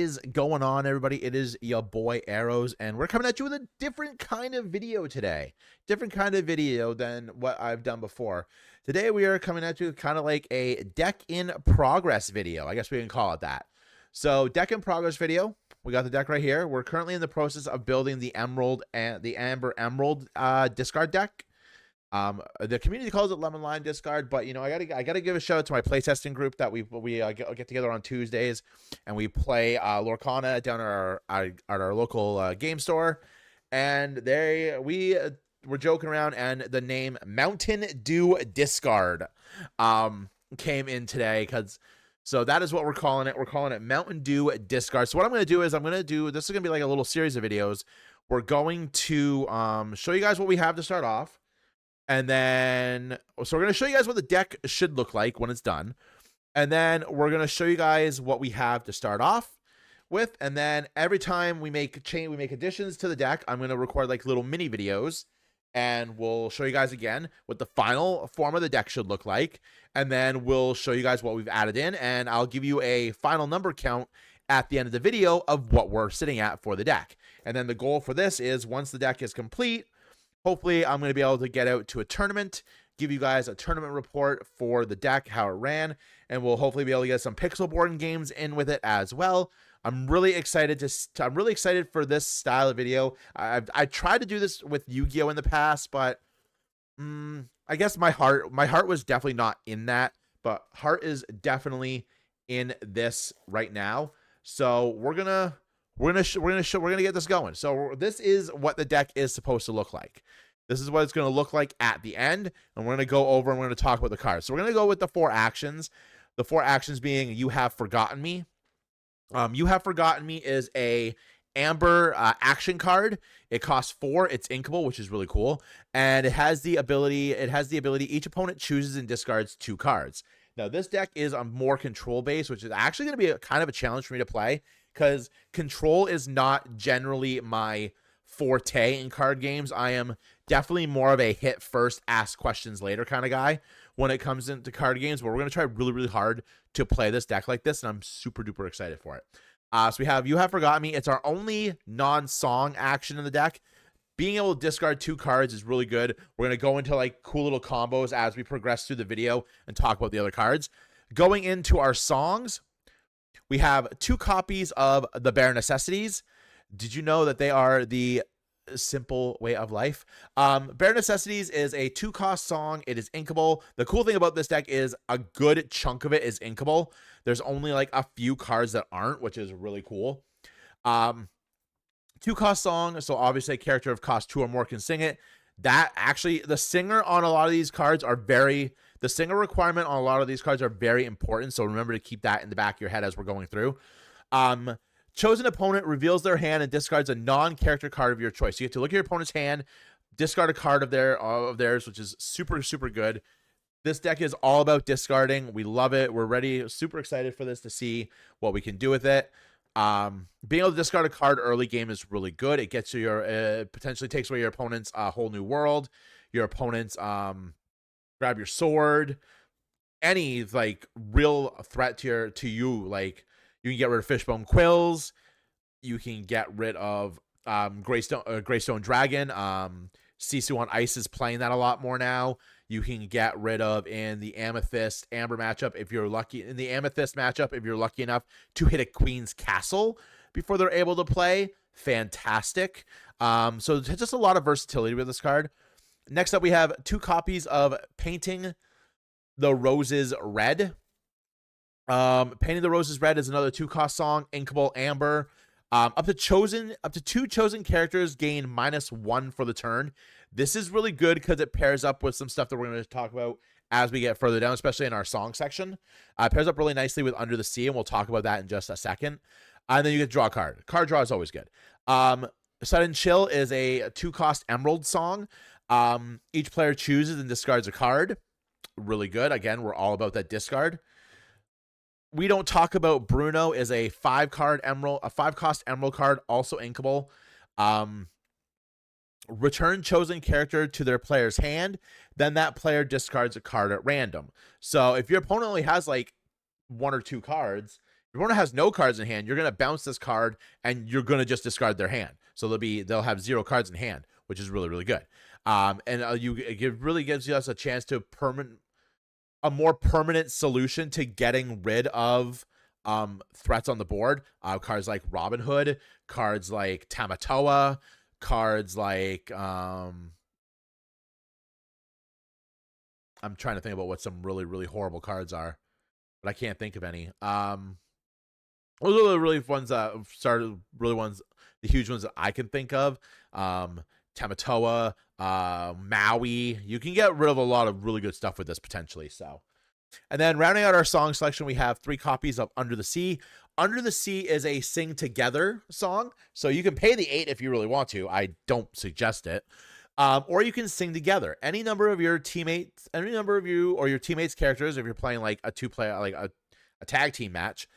is going on, everybody? It is your boy Arrows, and we're coming at you with a different kind of video today. Different kind of video than what I've done before. Today we are coming at you kind of like a deck in progress video. I guess we can call it that. So deck in progress video. We got the deck right here. We're currently in the process of building the Emerald and the Amber Emerald discard deck. The community calls it Lemon Lime discard, but you know, I gotta give a shout out to my playtesting group that we get together on Tuesdays, and we play Lorcana down at our local game store, and we're joking around, and the name Mountain Dew Discard came in today so that is what we're calling it. We're calling it Mountain Dew Discard. So what I'm going to do is this is going to be like a little series of videos. We're going to show you guys what we have to start off. And then, so we're going to show you guys what the deck should look like when it's done. And then we're going to show you guys what we have to start off with. And then every time we make additions to the deck, I'm going to record like little mini videos. And we'll show you guys again what the final form of the deck should look like. And then we'll show you guys what we've added in. And I'll give you a final number count at the end of the video of what we're sitting at for the deck. And then the goal for this is once the deck is complete, hopefully I'm going to be able to get out to a tournament, give you guys a tournament report for the deck, how it ran, and we'll hopefully be able to get some pixel board games in with it as well. I'm really excited for this style of video. I tried to do this with Yu-Gi-Oh in the past, but I guess my heart was definitely not in that, but heart is definitely in this right now. So we're gonna get this going. So this is what the deck is supposed to look like. This is what it's going to look like at the end, and we're going to go over and we're going to talk about the cards. So we're going to go with the 4 actions. The 4 actions being You Have Forgotten Me. You Have Forgotten Me is a Amber action card. It costs 4. It's inkable, which is really cool, and it has the ability. Each opponent chooses and discards 2 cards. Now this deck is a more control based, which is actually going to be a kind of a challenge for me to play, because control is not generally my forte in card games. I am definitely more of a hit first, ask questions later kind of guy when it comes into card games, but we're going to try really, really hard to play this deck like this, and I'm super duper excited for it. So we have You Have Forgotten Me. It's our only non-song action in the deck. Being able to discard 2 cards is really good. We're going to go into like cool little combos as we progress through the video and talk about the other cards. Going into our songs, we have 2 copies of The Bare Necessities. Did you know that they are the simple way of life? Bare Necessities is a 2-cost song. It is inkable. The cool thing about this deck is a good chunk of it is inkable. There's only like a few cards that aren't, which is really cool. 2-cost song, so obviously a character of cost 2 or more can sing it. That actually, the singer on a lot of these cards are the singer requirement on a lot of these cards are very important, so remember to keep that in the back of your head as we're going through. Chosen opponent reveals their hand and discards a non-character card of your choice. You have to look at your opponent's hand, discard a card of theirs, which is super, super good. This deck is all about discarding. We love it. We're ready, super excited for this to see what we can do with it. Being able to discard a card early game is really good. It gets you potentially takes away your opponent's whole new world. Your opponent's grab your sword. Any like real threat to you, like you can get rid of Fishbone Quills. You can get rid of Greystone Dragon. Sisu on Ice is playing that a lot more now. You can get rid of in the Amethyst Amber matchup if you're lucky. In the Amethyst matchup, if you're lucky enough to hit a Queen's Castle before they're able to play, fantastic. So just a lot of versatility with this card. Next up, we have 2 copies of Painting the Roses Red. Painting the Roses Red is another 2-cost song, inkable Amber. Up to 2 chosen characters gain -1 for the turn. This is really good because it pairs up with some stuff that we're going to talk about as we get further down, especially in our song section. It pairs up really nicely with Under the Sea, and we'll talk about that in just a second. And then you get to draw a card. Card draw is always good. Sudden Chill is a 2-cost Emerald song. Each player chooses and discards a card. Really good. Again, we're all about that discard. We Don't Talk About Bruno is a 5-cost Emerald card, also inkable. Return chosen character to their player's hand, then that player discards a card at random. So if your opponent only has like 1 or 2 cards, If your opponent has no cards in hand, you're going to bounce this card and you're going to just discard their hand. So they'll have 0 cards in hand, which is really, really good. And it really gives us a chance to a more permanent solution to getting rid of threats on the board. Cards like Robin Hood, cards like Tamatoa, cards like I'm trying to think about what some really, really horrible cards are, but I can't think of any. Those are the really ones that started, really ones, the huge ones that I can think of. Tamatoa, Maui. You can get rid of a lot of really good stuff with this potentially. So, and then rounding out our song selection, we have 3 copies of Under the Sea. Under the Sea is a sing together song, so you can pay the 8 if you really want to. I don't suggest it. Or you can sing together. Any number of your teammates, any number of you or your teammates' characters, if you're playing like a 2-player, like a tag team match,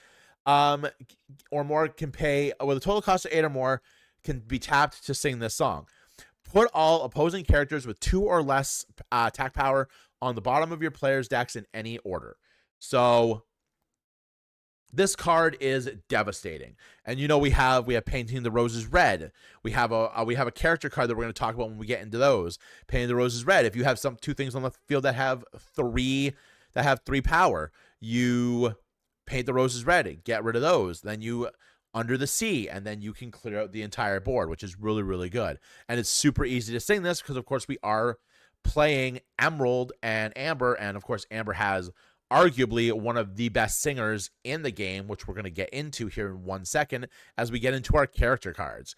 or more, can pay with a total cost of 8 or more, can be tapped to sing this song. Put all opposing characters with 2 or less attack power on the bottom of your player's decks in any order. So this card is devastating. And we have Painting the Roses Red. We have a character card that we're going to talk about when we get into those. Painting the Roses Red. If you have 2 things on the field that have 3 power, you paint the roses red, get rid of those. Then you Under the Sea, and then you can clear out the entire board, which is really, really good. And it's super easy to sing this because, of course, we are playing Emerald and Amber, and, of course, Amber has arguably one of the best singers in the game, which we're going to get into here in 1 second as we get into our character cards.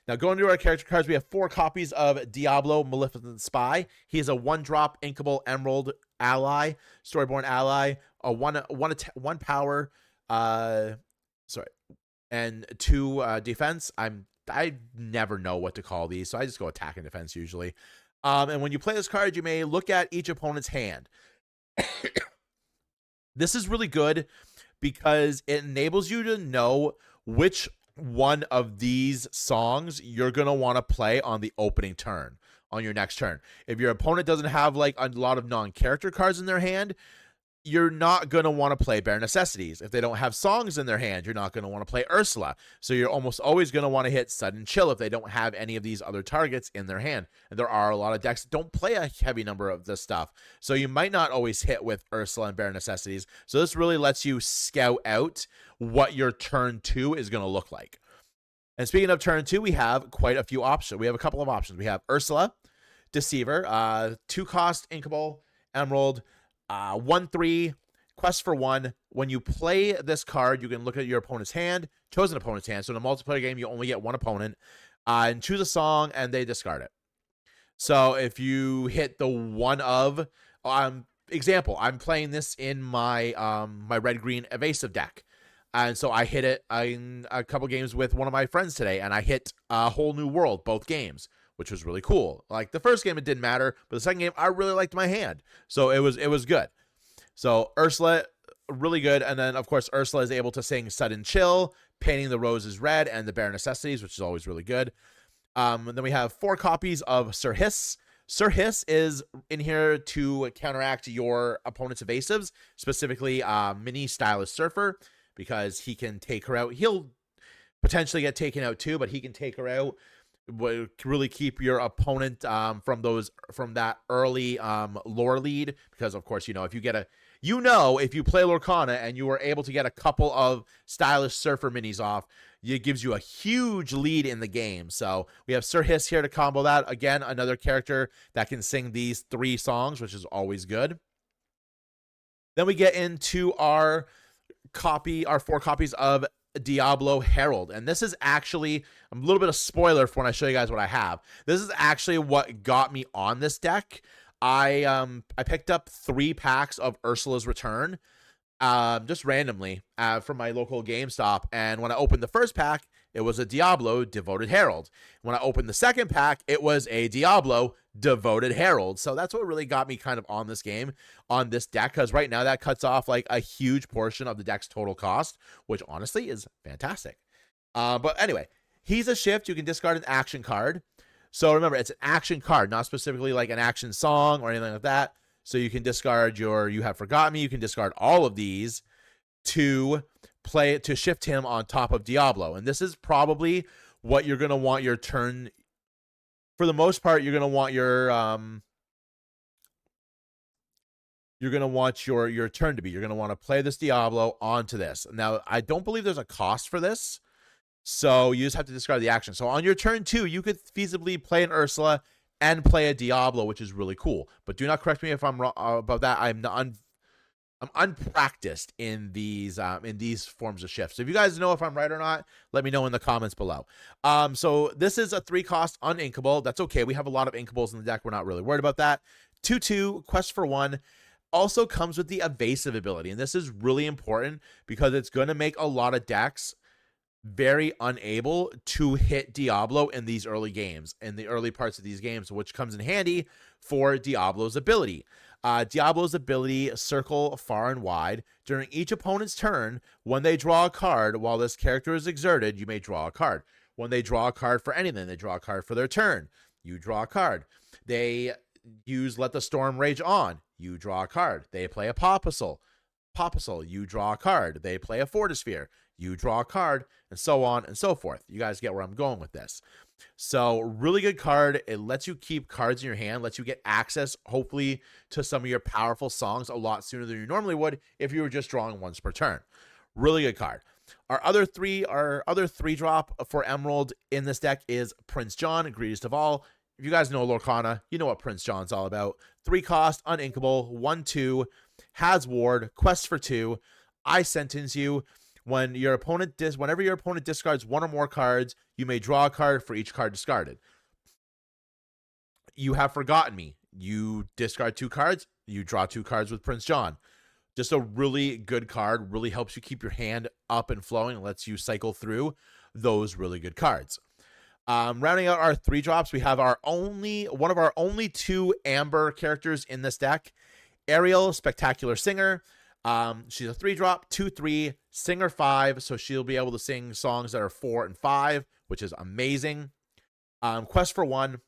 Now, going to our character cards, we have 4 copies of Diablo Maleficent Spy. He is a 1-drop inkable Emerald ally, Storyborn ally, a 1 power, and 2 defense. I never know what to call these, so I just go attack and defense usually. And when you play this card, you may look at each opponent's hand. This is really good because it enables you to know which one of these songs you're going to want to play on the opening turn, on your next turn. If your opponent doesn't have like a lot of non-character cards in their hand, you're not going to want to play Bare Necessities. If they don't have songs in their hand, you're not going to want to play Ursula. So you're almost always going to want to hit Sudden Chill if they don't have any of these other targets in their hand. And there are a lot of decks that don't play a heavy number of this stuff. So you might not always hit with Ursula and Bare Necessities. So this really lets you scout out what your turn 2 is going to look like. And speaking of turn 2, we have quite a few options. We have a couple of options. We have Ursula, Deceiver, 2 cost, Inkable, Emerald, 1/3, Quest for 1. When you play this card, you can look at your opponent's hand, chosen opponent's hand. So in a multiplayer game, you only get 1 opponent, and choose a song, and they discard it. So if you hit the one of, example, I'm playing this in my my red-green evasive deck. And so I hit it in a couple games with one of my friends today, and I hit A Whole New World both games, which was really cool. Like the first game, it didn't matter, but the second game, I really liked my hand, so it was good. So Ursula, really good, and then of course Ursula is able to sing Sudden Chill, Painting the Roses Red, and the Bare Necessities, which is always really good. And then we have 4 copies of Sir Hiss. Sir Hiss is in here to counteract your opponent's evasives, specifically Mini Stylish Surfer, because he can take her out. He'll potentially get taken out too, but he can take her out. Will really keep your opponent from that early lore lead, because of course if you get if you play Lorcana and you are able to get a couple of Stylish Surfer minis off, it gives you a huge lead in the game. So we have Sir Hiss here to combo that. Again, another character that can sing these 3 songs, which is always good. Then we get into our 4 copies of Diablo Herald, and this is actually a little bit of spoiler for when I show you guys what I have. This is actually what got me on this deck. I picked up 3 packs of Ursulas Return just randomly from my local GameStop, and when I opened the first pack, it was a Diablo Devoted Herald. When I opened the second pack, it was a Diablo Devoted Herald. So that's what really got me kind of on this game, on this deck, because right now that cuts off like a huge portion of the deck's total cost, which honestly is fantastic. But anyway, he's a shift. You can discard an action card. So remember, it's an action card, not specifically like an action song or anything like that. So you can discard You Have Forgotten Me. You can discard all of these to to shift him on top of Diablo. And this is probably what you're going to want your turn. For the most part, you're going to want your turn to be. You're going to want to play this Diablo onto this. Now, I don't believe there's a cost for this, so you just have to discard the action. So on your turn 2, you could feasibly play an Ursula and play a Diablo, which is really cool. But do not correct me if I'm wrong about that. I'm unpracticed in these forms of shifts. So if you guys know if I'm right or not, let me know in the comments below. So this is a 3-cost uninkable. That's okay. We have a lot of inkables in the deck. We're not really worried about that. 2/2 quest for 1 also comes with the evasive ability, and this is really important because it's going to make a lot of decks very unable to hit Diablo in these early games, in the early parts of these games, which comes in handy for Diablo's ability. Diablo's ability, circle far and wide. During each opponent's turn, when they draw a card, while this character is exerted, you may draw a card. When they draw a card for anything, they draw a card for their turn. You draw a card. They use Let the Storm Rage On. You draw a card. They play a Popuscle. You draw a card. They play a Fortisphere. You draw a card, and so on and so forth. You guys get where I'm going with this. So really good card. It lets you keep cards in your hand, lets you get access, hopefully, to some of your powerful songs a lot sooner than you normally would if you were just drawing once per turn. Really good card. Our other 3-drop for Emerald in this deck is Prince John, Greatest of All. If you guys know Lorcana, you know what Prince John's all about. 3-cost, uninkable, 1/2, has ward, quest for 2. I sentence you. Whenever your opponent discards 1 or more cards, you may draw a card for each card discarded. You have forgotten me. You discard 2 cards, you draw 2 cards with Prince John. Just a really good card, really helps you keep your hand up and flowing and lets you cycle through those really good cards. Rounding out our 3-drops, we have one of our only 2 Amber characters in this deck, Ariel, Spectacular Singer. She's a 3-drop, 2/3, singer 5, so she'll be able to sing songs that are 4 and 5, which is amazing. Quest for 1.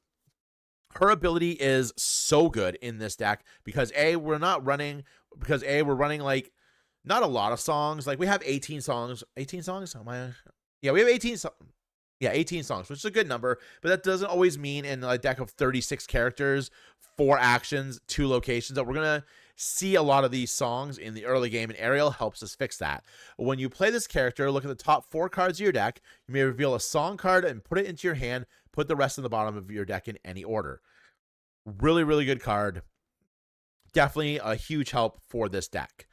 Her ability is so good in this deck because we're running like not a lot of songs. Like we have 18 songs. 18 songs? We have 18 songs. Yeah, 18 songs, which is a good number, but that doesn't always mean in a deck of 36 characters, 4 actions, 2 locations, that we're going to see a lot of these songs in the early game, and Ariel helps us fix that. When you play this character, look at the top 4 cards of your deck. You may reveal a song card and put it into your hand. Put the rest in the bottom of your deck in any order. Really, really good card. Definitely a huge help for this deck.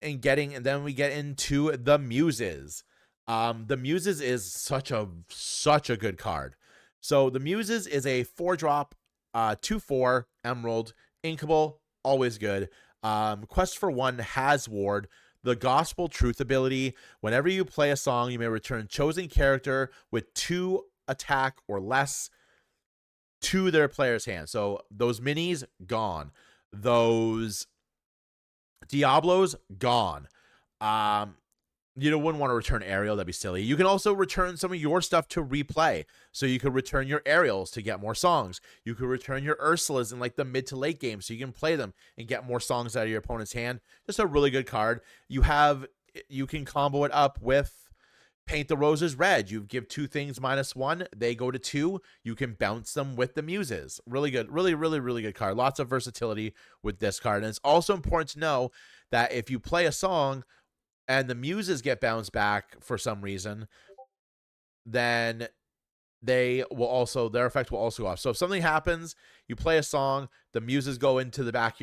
And then we get into the Muses. The Muses is such a good card. So the Muses is a 4-drop, 2/4 Emerald, inkable, always good. Quest for 1 has ward. The Gospel Truth ability. Whenever you play a song, you may return chosen character with 2 attack or less to their player's hand. So those minis, gone. Those Diablos, gone. You wouldn't want to return Ariel. That'd be silly. You can also return some of your stuff to replay. So you could return your Ariels to get more songs. You could return your Ursulas in like the mid to late game so you can play them and get more songs out of your opponent's hand. Just a really good card. You can combo it up with Paint the Roses Red. You give 2 things -1. They go to 2. You can bounce them with the Muses. Really good. Really, really, really good card. Lots of versatility with this card. And it's also important to know that if you play a song and the Muses get bounced back for some reason, then their effect will also go off. So if something happens, you play a song, the Muses go into the back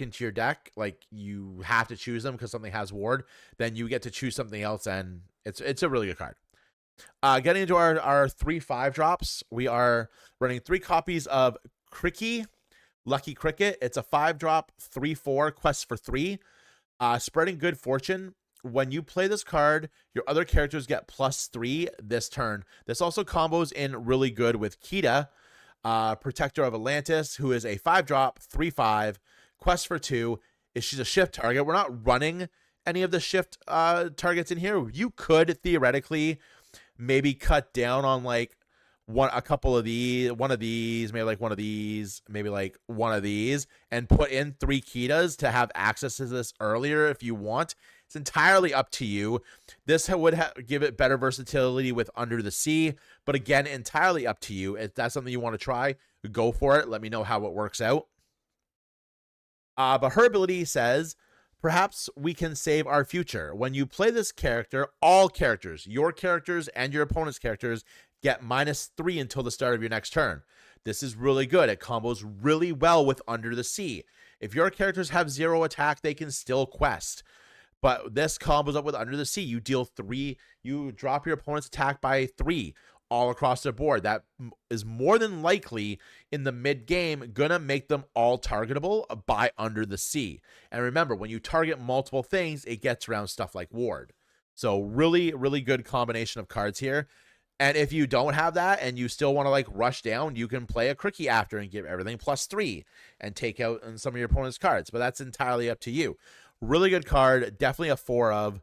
into your deck, like you have to choose them because something has ward, then you get to choose something else, and it's a really good card. Getting into our 3/5 drops, we are running 3 copies of Cricky, Lucky Cricket. It's a 5-drop, 3/4, quest for 3. Spreading Good Fortune. When you play this card, your other characters get +3 this turn. This also combos in really good with Kita, Protector of Atlantis, who is a 5-drop, 3/5, quest for 2. She's a shift target. We're not running any of the shift targets in here. You could theoretically maybe cut down on like one of these, maybe like one of these, maybe like one of these, and put in 3 Kitas to have access to this earlier if you want. It's entirely up to you. This would give it better versatility with Under the Sea, but again, entirely up to you. If that's something you want to try, go for it. Let me know how it works out. But her ability says, perhaps we can save our future. When you play this character, all characters, your characters and your opponent's characters, get -3 until the start of your next turn. This is really good. It combos really well with Under the Sea. If your characters have 0 attack, they can still quest. But this combos up with Under the Sea. You deal 3, you drop your opponent's attack by 3 all across the board. That is more than likely in the mid game gonna make them all targetable by Under the Sea. And remember, when you target multiple things, it gets around stuff like Ward. So really, really good combination of cards here. And if you don't have that and you still want to like rush down, you can play a Cricky after and give everything +3 and take out some of your opponent's cards. But that's entirely up to you. Really good card. Definitely a 4 of.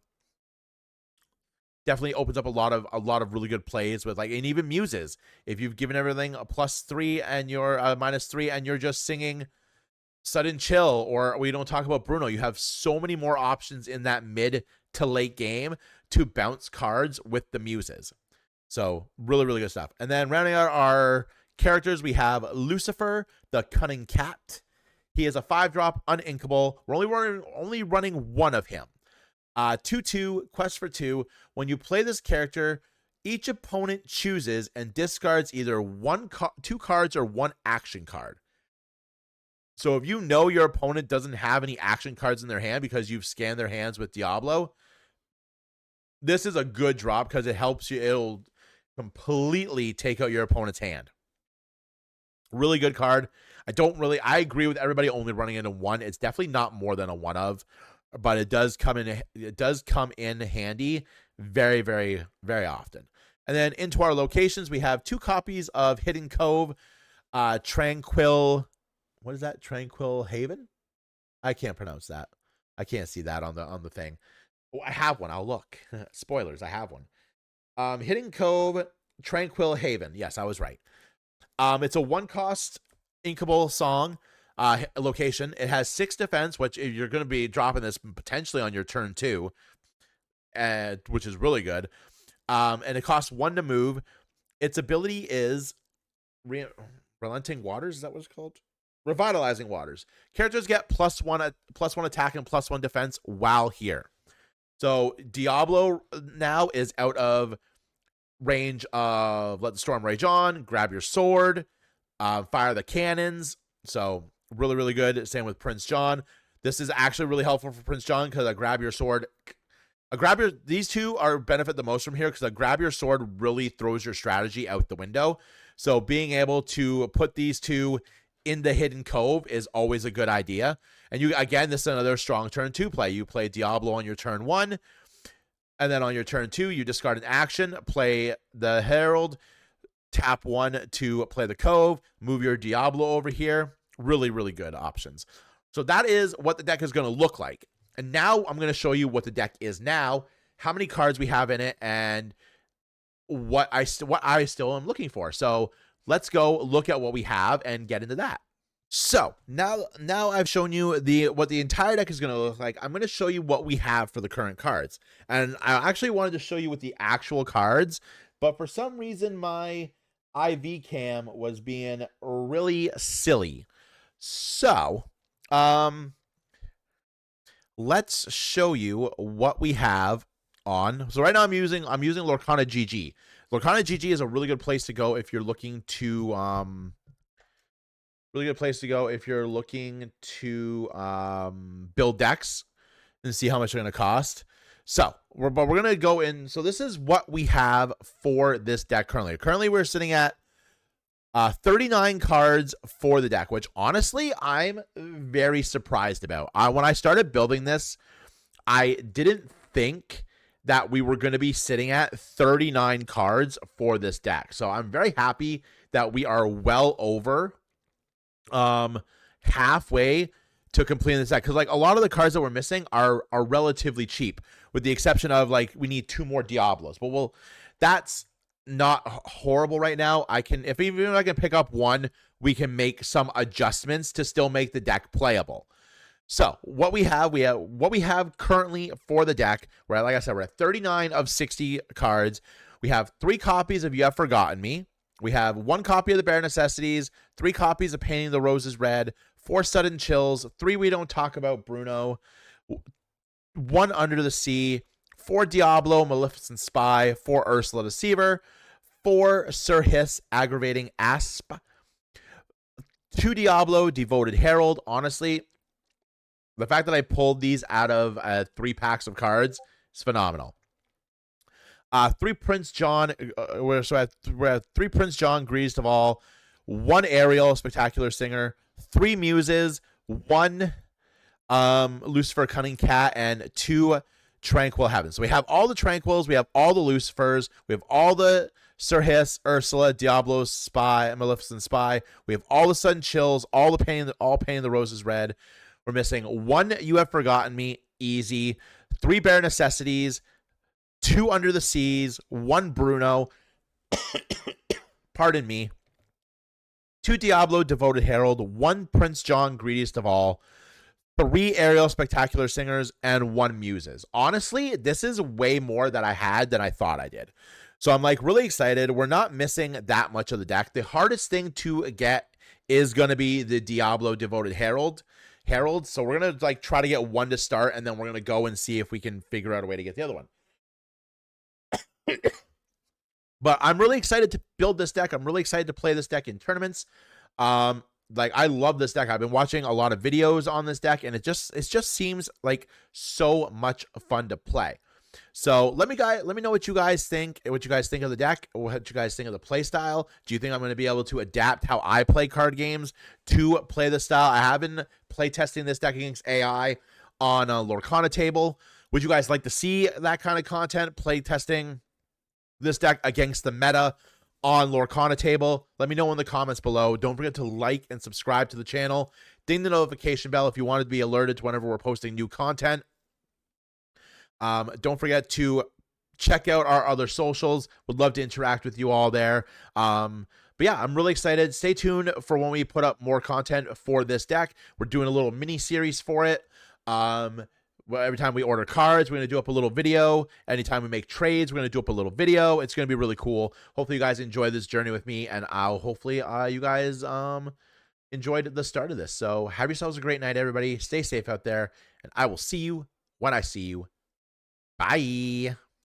Definitely opens up a lot of really good plays with like, and even muses. If you've given everything a +3 and you're -3 and you're just singing Sudden Chill, or we don't talk about Bruno, you have so many more options in that mid to late game to bounce cards with the muses. So really, really good stuff. And then rounding out our characters, we have Lucifer, the Cunning Cat. He is a 5-drop, uninkable. We're only running 1 of him. 2/2, quest for 2. When you play this character, each opponent chooses and discards either 2 cards or 1 action card. So if you know your opponent doesn't have any action cards in their hand because you've scanned their hands with Diablo, this is a good drop because it helps you. It'll completely take out your opponent's hand. Really good card. I agree with everybody only running into 1. It's definitely not more than a 1 of. But it does come in handy very, very, very often. And then into our locations, we have 2 copies of Hidden Cove, Tranquil. What is that? Tranquil Haven? I can't pronounce that. I can't see that on the thing. Oh, I have one. I'll look. Spoilers. I have one. Hidden Cove, Tranquil Haven. Yes, I was right. It's a 1-cost inkable song. Location. It has 6 defense, which you're going to be dropping this potentially on your turn 2, which is really good. And it costs 1 to move. Its ability is Relenting Waters. Is that what it's called? Revitalizing Waters. Characters get +1 attack and +1 defense while here. So Diablo now is out of range of Let the Storm Rage On, grab your sword, fire the cannons. So really, really good. Same with Prince John. This is actually really helpful for Prince John because grab your sword. These 2 are benefit the most from here because grab your sword really throws your strategy out the window. So being able to put these 2 in the Hidden Cove is always a good idea. And this is another strong turn 2 play. You play Diablo on your turn 1, and then on your turn 2, you discard an action, play the Herald, tap 1 to play the Cove, move your Diablo over here. Really, really good options. So that is what the deck is going to look like. And now I'm going to show you what the deck is now, how many cards we have in it, and what I still am looking for. So let's go look at what we have and get into that. So now I've shown you what the entire deck is going to look like. I'm going to show you what we have for the current cards. And I actually wanted to show you with the actual cards, but for some reason my IV cam was being really silly. So, let's show you what we have on. So right now I'm using Lorcana GG. Lorcana GG is a really good place to go if you're looking to build decks and see how much they're going to cost. So we're going to go in. So this is what we have for this deck currently. Currently we're sitting at 39 cards for the deck, which honestly I'm very surprised about. When I started building this, I didn't think that we were going to be sitting at 39 cards for this deck. So I'm very happy that we are well over halfway to completing this deck, because like a lot of the cards that we're missing are relatively cheap, with the exception of like we need 2 more Diablos. But that's not horrible right now. Even if I can pick up 1, we can make some adjustments to still make the deck playable. So what we have currently for the deck. We're at, like I said, we're at 39 of 60 cards. We have 3 copies of You Have Forgotten Me. We have 1 copy of the Bare Necessities, 3 copies of Painting the Roses Red, 4 Sudden Chills, 3 We Don't Talk About Bruno, 1 Under the Sea, 4 Diablo Maleficent Spy, 4 Ursula Deceiver, 4 Sir Hiss Aggravating Asp, 2 Diablo Devoted Herald. Honestly, the fact that I pulled these out of 3 packs of cards is phenomenal. 3 Prince John, we're at 3 Prince John, Greatest of All, 1 Ariel, Spectacular Singer, 3 Muses, 1 Lucifer, Cunning Cat, and 2 Tranquil Heavens. So we have all the Tranquils, we have all the Lucifers, we have all the Sir Hiss, Ursula, Diablo Spy, Maleficent Spy. We have all the Sudden Chills, all Pain the Roses Red. We're missing 1 You Have Forgotten Me, easy. 3 Bare Necessities, 2 Under the Seas, 1 Bruno, pardon me, 2 Diablo Devoted Herald, 1 Prince John, Greediest of All, 3 Ariel Spectacular Singers, and 1 Muses. Honestly, this is way more that I had than I thought I did. So I'm like really excited. We're not missing that much of the deck. The hardest thing to get is going to be the Diablo Devoted Herald. So we're going to like try to get 1 to start, and then we're going to go and see if we can figure out a way to get the other one. But I'm really excited to build this deck. I'm really excited to play this deck in tournaments. Like I love this deck. I've been watching a lot of videos on this deck, and it just seems like so much fun to play. So let me know what you guys think. What you guys think of the deck? What you guys think of the play style? Do you think I'm going to be able to adapt how I play card games to play the style? I have been play testing this deck against AI on a Lorcana table. Would you guys like to see that kind of content? Play testing this deck against the meta on Lorcana table? Let me know in the comments below. Don't forget to like and subscribe to the channel. Ding the notification bell if you want to be alerted to whenever we're posting new content. Don't forget to check out our other socials. Would love to interact with you all there. But yeah, I'm really excited. Stay tuned for when we put up more content for this deck. We're doing a little mini series for it. Every time we order cards, we're going to do up a little video. Anytime we make trades, we're going to do up a little video. It's going to be really cool. Hopefully you guys enjoy this journey with me, and hopefully you guys enjoyed the start of this. So have yourselves a great night, everybody. Stay safe out there, and I will see you when I see you. Bye.